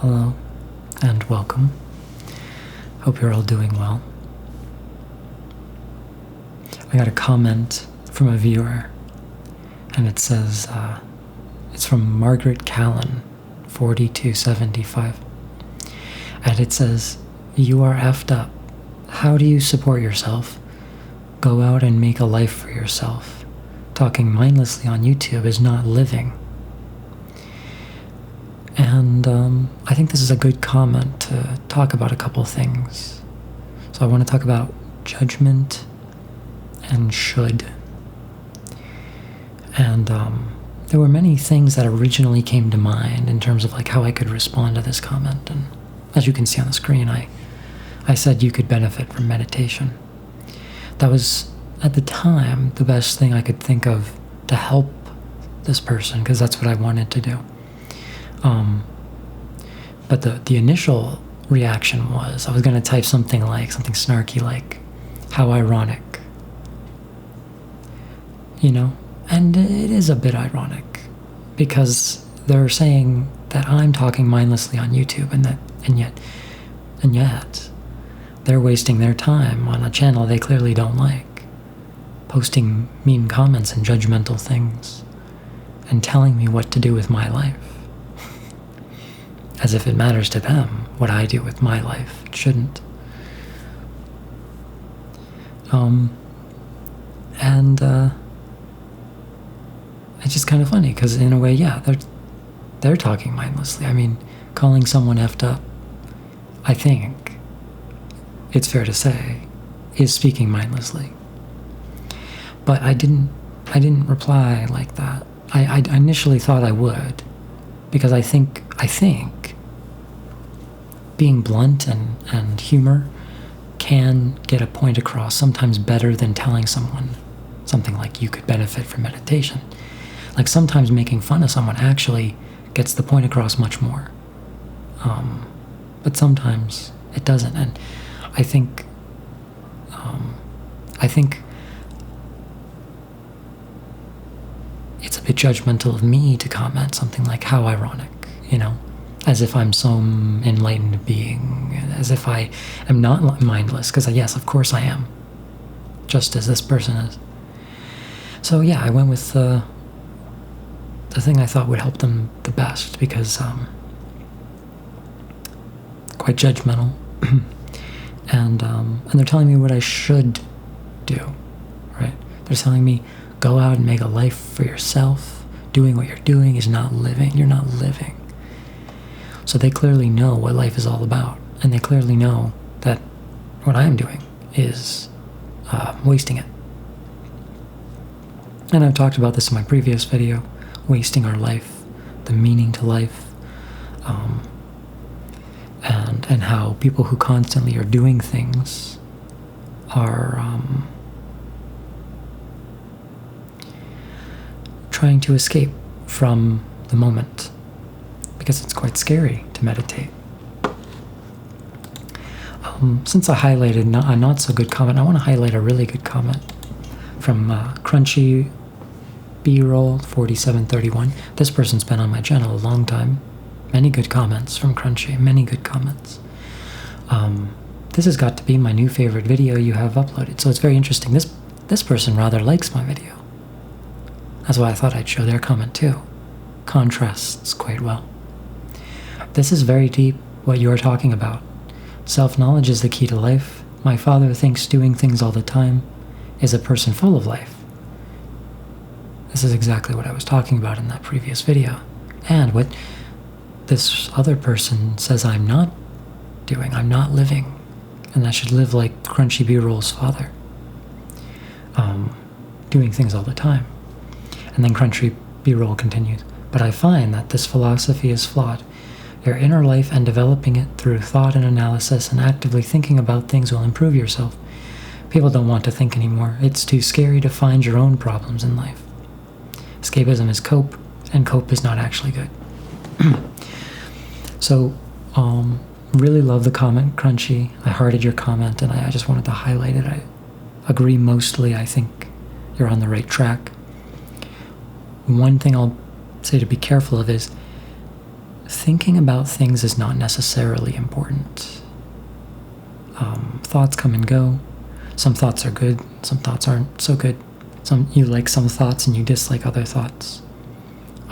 Hello and welcome. Hope you're all doing well. I got a comment from a viewer, and it says, it's from Margaret Callan, 4275. And it says, "You are effed up. How do you support yourself? Go out and make a life for yourself. Talking mindlessly on YouTube is not living." And I think this is a good comment to talk about a couple things. So I want to talk about judgment and should. And there were many things that originally came to mind in terms of like how I could respond to this comment. And as you can see on the screen, I said you could benefit from meditation. That was, at the time, the best thing I could think of to help this person, because that's what I wanted to do. But the initial reaction was I was going to type something snarky like, "How ironic." You know? And it is a bit ironic, because they're saying that I'm talking mindlessly on YouTube, and yet they're wasting their time on a channel they clearly don't like, posting mean comments and judgmental things, and telling me what to do with my life. As if it matters to them what I do with my life. It shouldn't. It's just kind of funny, because in a way, yeah, they're talking mindlessly. I mean, calling someone effed up, I think it's fair to say, is speaking mindlessly. But I didn't reply like that. I initially thought I would, because I think being blunt and humor can get a point across sometimes better than telling someone something like you could benefit from meditation. Like sometimes making fun of someone actually gets the point across much more. But sometimes it doesn't. And I think it's a bit judgmental of me to comment something like, "How ironic," you know? As if I'm some enlightened being, as if I am not mindless, because yes, of course I am, just as this person is. So yeah, I went with the thing I thought would help them the best, because quite judgmental, and they're telling me what I should do, right? They're telling me, go out and make a life for yourself. Doing what you're doing is not living. You're not living. So they clearly know what life is all about, and they clearly know that what I'm doing is wasting it. And I've talked about this in my previous video, wasting our life, the meaning to life, and how people who constantly are doing things are trying to escape from the moment, because it's quite scary to meditate. Since I highlighted a not so good comment, I want to highlight a really good comment from Crunchy B-Roll 4731. This person's been on my channel a long time. Many good comments from Crunchy, many good comments. This has got to be my new favorite video you have uploaded, so it's very interesting. This person rather likes my video. That's why I thought I'd show their comment too. Contrasts quite well. "This is very deep, what you are talking about. Self-knowledge is the key to life. My father thinks doing things all the time is a person full of life." This is exactly what I was talking about in that previous video. And what this other person says I'm not doing, I'm not living, and I should live like Crunchy B-Roll's father. Doing things all the time. And then Crunchy B-Roll continues, "But I find that this philosophy is flawed. Your inner life and developing it through thought and analysis and actively thinking about things will improve yourself. People don't want to think anymore. It's too scary to find your own problems in life. Escapism is cope, and cope is not actually good." So, really love the comment, Crunchy. I hearted your comment, and I just wanted to highlight it. I agree mostly. I think you're on the right track. One thing I'll say to be careful of is thinking about things is not necessarily important. Thoughts come and go. Some thoughts are good, some thoughts aren't so good. You like some thoughts and you dislike other thoughts.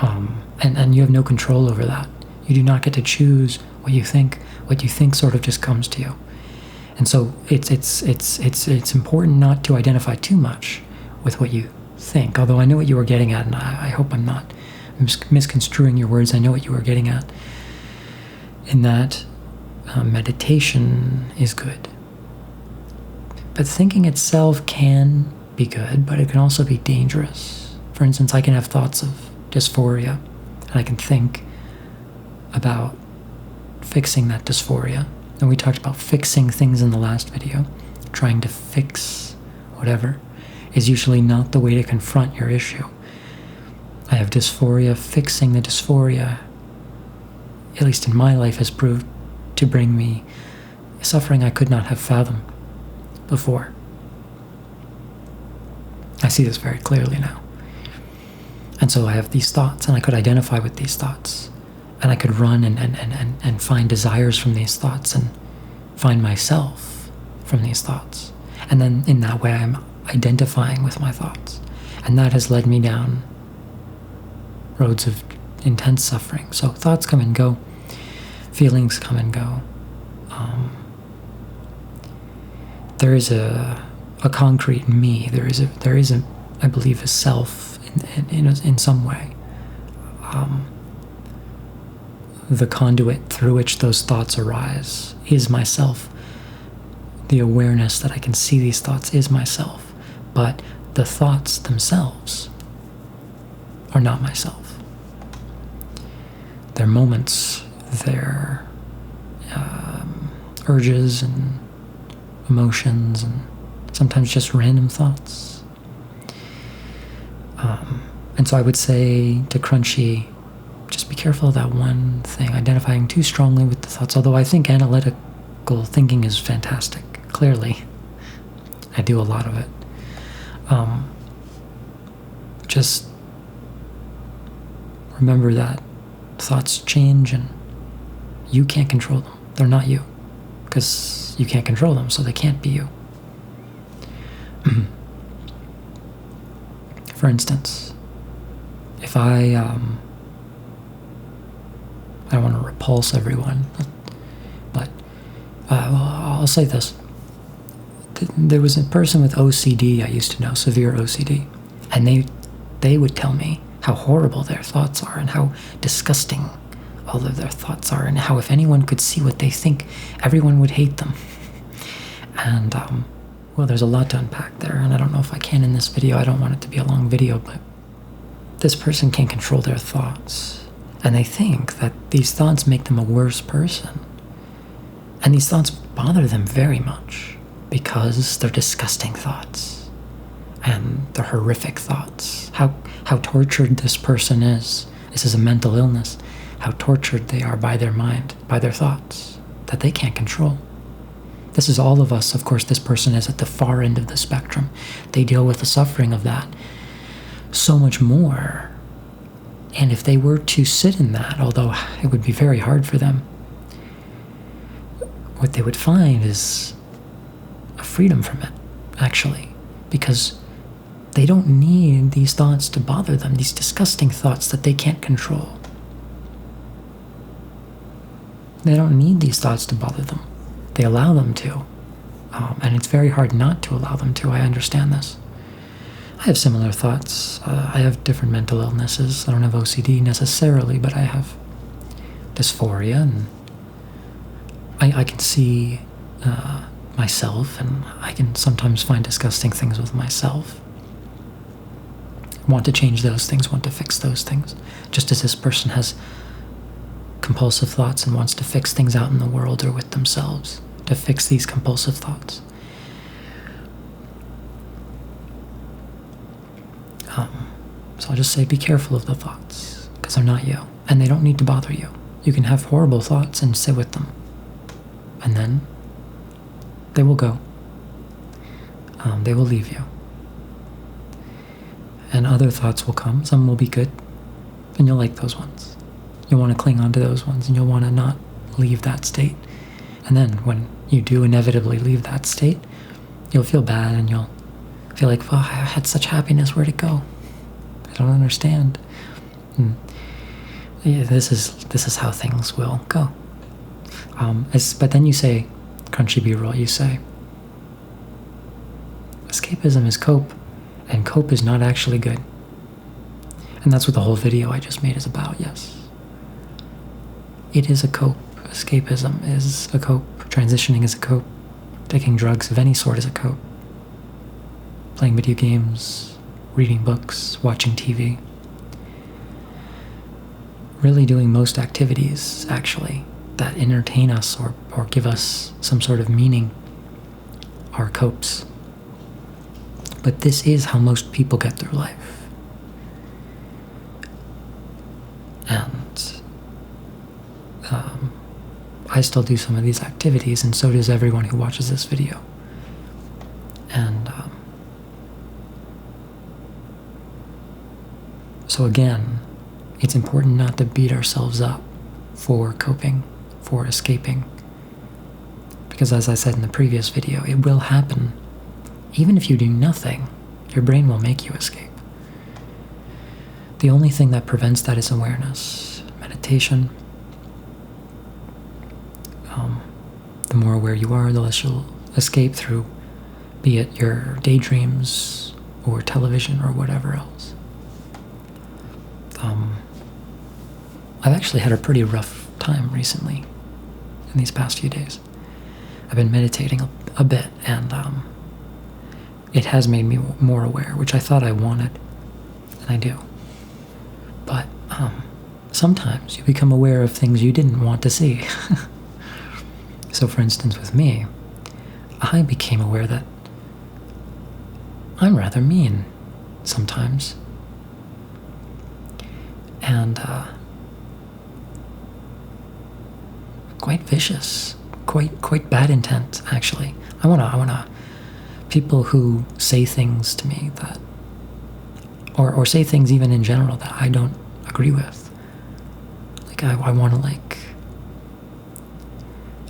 And you have no control over that. You do not get to choose what you think. What you think sort of just comes to you. And so it's important not to identify too much with what you think. Although I know what you were getting at, and I hope I'm not misconstruing your words. I know what you were getting at. In that meditation is good. But thinking itself can be good, but it can also be dangerous. For instance, I can have thoughts of dysphoria, and I can think about fixing that dysphoria. And we talked about fixing things in the last video. Trying to fix whatever is usually not the way to confront your issue. I have dysphoria. Fixing the dysphoria, at least in my life, has proved to bring me suffering I could not have fathomed before. I see this very clearly now. And so I have these thoughts, and I could identify with these thoughts. And I could run and find desires from these thoughts and find myself from these thoughts. And then in that way, I'm identifying with my thoughts. And that has led me down roads of intense suffering. So thoughts come and go. Feelings come and go. There is a concrete me. There is a I believe, a self in some way. The conduit through which those thoughts arise is myself. The awareness that I can see these thoughts is myself. But the thoughts themselves are not myself. They're moments, they're urges and emotions, and sometimes just random thoughts. And so I would say to Crunchy, just be careful of that one thing, identifying too strongly with the thoughts. Although I think analytical thinking is fantastic, clearly. I do a lot of it. Just remember that thoughts change and you can't control them. They're not you, because you can't control them, so they can't be you. For instance, if I don't want to repulse everyone, but I'll say this. There was a person with OCD I used to know, severe OCD, and they would tell me how horrible their thoughts are and how disgusting all of their thoughts are, and how if anyone could see what they think, everyone would hate them. And well, there's a lot to unpack there, and I don't know if I can in this video. I don't want it to be a long video, but this person can't control their thoughts, and they think that these thoughts make them a worse person. And these thoughts bother them very much because they're disgusting thoughts, and they're horrific thoughts. How tortured this person is. This is a mental illness. How tortured they are by their mind, by their thoughts, that they can't control. This is all of us. Of course, this person is at the far end of the spectrum. They deal with the suffering of that so much more. And if they were to sit in that, although it would be very hard for them, what they would find is a freedom from it, actually, because they don't need these thoughts to bother them, these disgusting thoughts that they can't control. They don't need these thoughts to bother them. They allow them to. And it's very hard not to allow them to. I understand this. I have similar thoughts. I have different mental illnesses. I don't have OCD necessarily, but I have dysphoria, and I can see myself, and I can sometimes find disgusting things with myself. Want to change those things, want to fix those things. Just as this person has compulsive thoughts and wants to fix things out in the world or with themselves, to fix these compulsive thoughts. So I'll just say be careful of the thoughts, because they're not you, and they don't need to bother you. You can have horrible thoughts and sit with them, and then they will go. They will leave you. And other thoughts will come. Some will be good, and you'll like those ones. You'll want to cling on to those ones, and you'll want to not leave that state. And then when you do inevitably leave that state, you'll feel bad, and you'll feel like, oh, I had such happiness, where'd it go? I don't understand. Yeah, this is how things will go. But then you say, Crunchy B-roll, you say, escapism is cope, and cope is not actually good. And that's what the whole video I just made is about, yes. It is a cope. Escapism is a cope. Transitioning is a cope. Taking drugs of any sort is a cope. Playing video games, reading books, watching TV. Really doing most activities, actually, that entertain us or give us some sort of meaning are copes. But this is how most people get through life. And I still do some of these activities, and so does everyone who watches this video. And so again, it's important not to beat ourselves up for coping, for escaping. Because as I said in the previous video, it will happen. Even if you do nothing, your brain will make you escape. The only thing that prevents that is awareness, meditation. The more aware you are, the less you'll escape through, be it your daydreams or television or whatever else. I've actually had a pretty rough time recently, in these past few days. I've been meditating a bit, and it has made me more aware, which I thought I wanted, and I do. But sometimes you become aware of things you didn't want to see. So for instance, with me, I became aware that I'm rather mean sometimes. And quite vicious, quite bad intent, actually. I wanna people who say things to me that, or say things even in general that I don't agree with. Like I wanna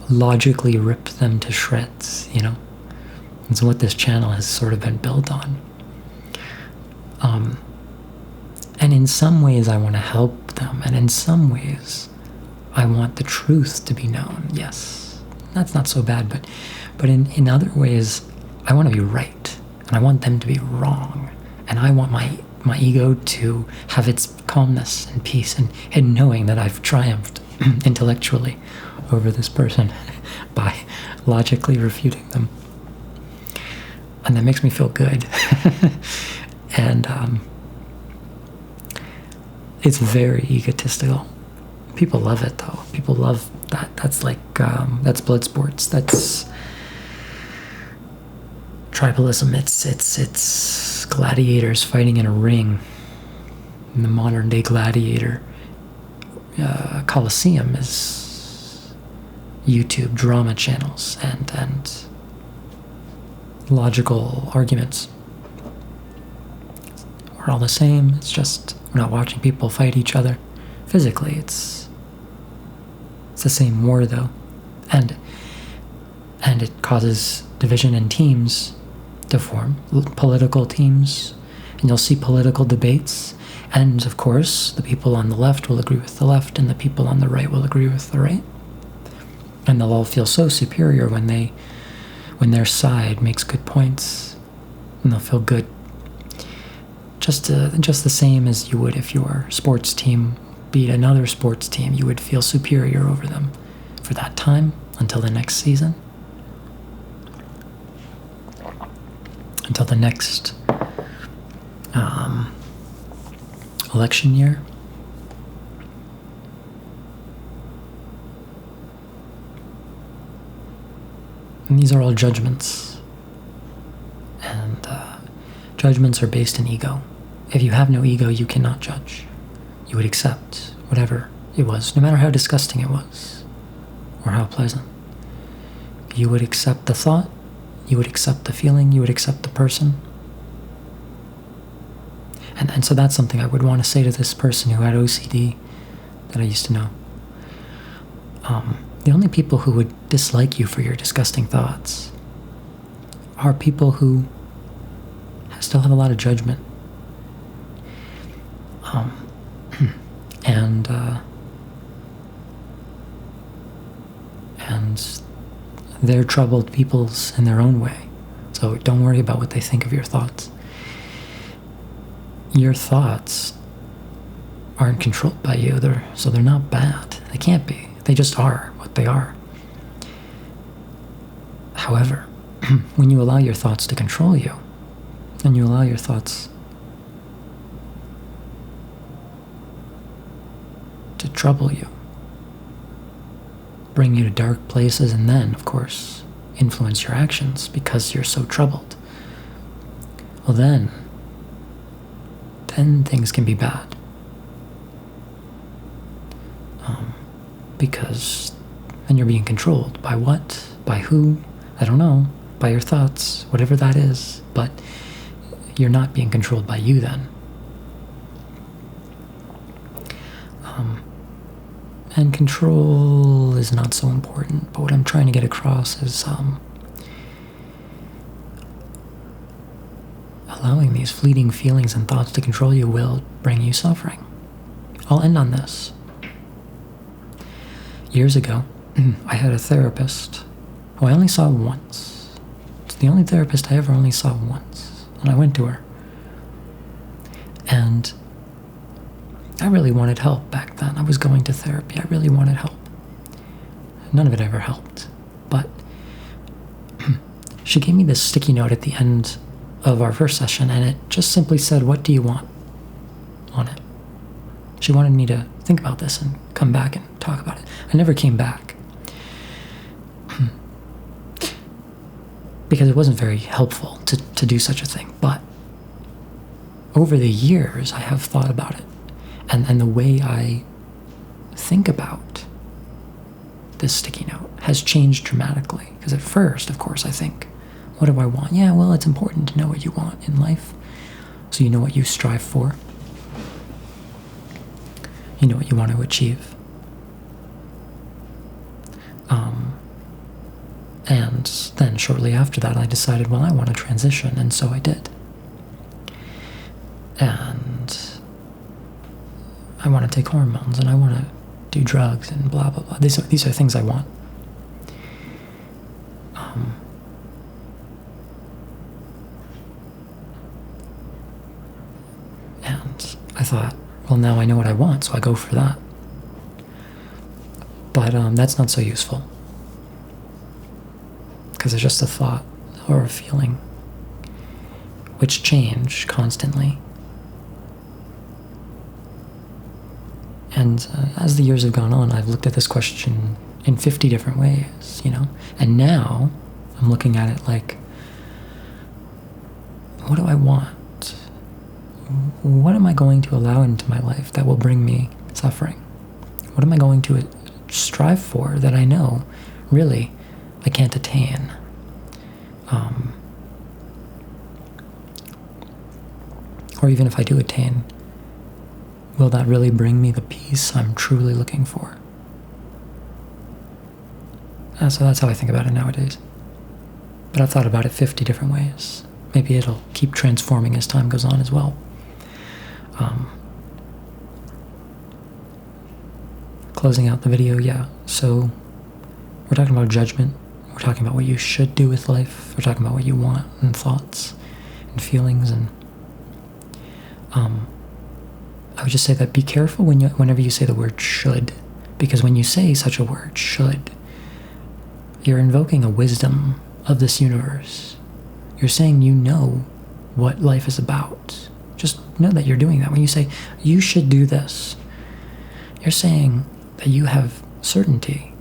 logically rip them to shreds, you know? It's what this channel has sort of been built on. And in some ways I want to help them, and in some ways I want the truth to be known. Yes, that's not so bad, but in other ways I want to be right, and I want them to be wrong, and I want my ego to have its calmness and peace, and knowing that I've triumphed intellectually over this person by logically refuting them. And that makes me feel good. And it's very egotistical. People love it, though. People love that. That's like, that's blood sports. That's tribalism. It's gladiators fighting in a ring. In the modern day gladiator Colosseum is YouTube drama channels and logical arguments. We're all the same. It's just we're not watching people fight each other physically. It's the same war, though, and it causes division in teams to form, political teams, and you'll see political debates. And of course, the people on the left will agree with the left, and the people on the right will agree with the right. And they'll all feel so superior when their side makes good points, and they'll feel good. Just the same as you would if your sports team beat another sports team, you would feel superior over them for that time until the next season, until the next election year. And these are all judgments. And judgments are based in ego. If you have no ego, you cannot judge. You would accept whatever it was, no matter how disgusting it was, or how pleasant. You would accept the thought, you would accept the feeling, you would accept the person. And so that's something I would want to say to this person who had OCD, that I used to know. The only people who would dislike you for your disgusting thoughts are people who still have a lot of judgment. And they're troubled peoples in their own way. So don't worry about what they think of your thoughts. Your thoughts aren't controlled by you, so they're not bad. They can't be. They just are what they are. However, when you allow your thoughts to control you, and you allow your thoughts to trouble you, bring you to dark places, and then, of course, influence your actions because you're so troubled, well then things can be bad. Because then you're being controlled by what? By who? I don't know. By your thoughts, whatever that is. But you're not being controlled by you then. And control is not so important. But what I'm trying to get across is allowing these fleeting feelings and thoughts to control you will bring you suffering. I'll end on this. Years ago, I had a therapist who I only saw once. It's the only therapist I ever only saw once. And I went to her. And I really wanted help back then. I was going to therapy. I really wanted help. None of it ever helped. But she gave me this sticky note at the end of our first session, and it just simply said, "What do you want?" on it. She wanted me to think about this and come back and talk about it. I never came back. Because it wasn't very helpful to do such a thing. But over the years, I have thought about it. And the way I think about this sticky note has changed dramatically. Because at first, of course, I think, what do I want? Yeah, well, it's important to know what you want in life. So you know what you strive for. You know what you want to achieve. And then shortly after that, I decided, well, I want to transition, and so I did. And I want to take hormones, and I want to do drugs, and blah, blah, blah. These are things I want. And I thought, well, now I know what I want, so I go for that. But that's not so useful. Because it's just a thought or a feeling, which change constantly. And as the years have gone on, I've looked at this question in 50 different ways, And now I'm looking at it like, what do I want? What am I going to allow into my life that will bring me suffering? What am I going to strive for that I know, really, I can't attain? Or even if I do attain, will that really bring me the peace I'm truly looking for? So that's how I think about it nowadays. But I've thought about it 50 different ways. Maybe it'll keep transforming as time goes on as well. Closing out the video, yeah. So we're talking about judgment. We're talking about what you should do with life. We're talking about what you want and thoughts and feelings. And I would just say that be careful whenever you say the word should, because when you say such a word, should, you're invoking a wisdom of this universe. You're saying you know what life is about. Just know that you're doing that. When you say, you should do this, you're saying that you have certainty,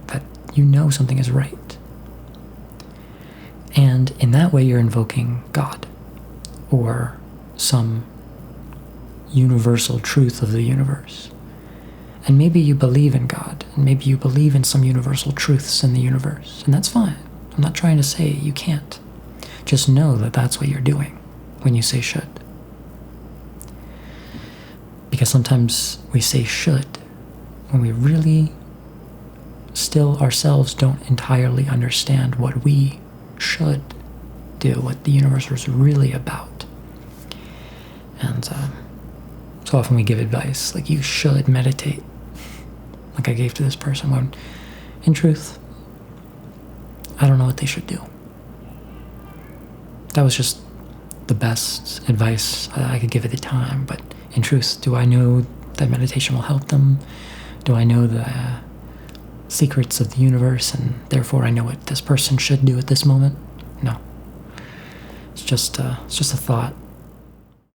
that you know something is right. And in that way, you're invoking God, or some universal truth of the universe. And maybe you believe in God, and maybe you believe in some universal truths in the universe, and that's fine. I'm not trying to say you can't. Just know that that's what you're doing when you say should. Because sometimes we say should when we really still ourselves don't entirely understand what we should do, what the universe was really about. And so often we give advice like, you should meditate, like I gave to this person, when in truth, I don't know what they should do. That was just the best advice I could give at the time, but in truth, do I know that meditation will help them? Do I know the secrets of the universe, and therefore I know what this person should do at this moment? No. It's just a thought.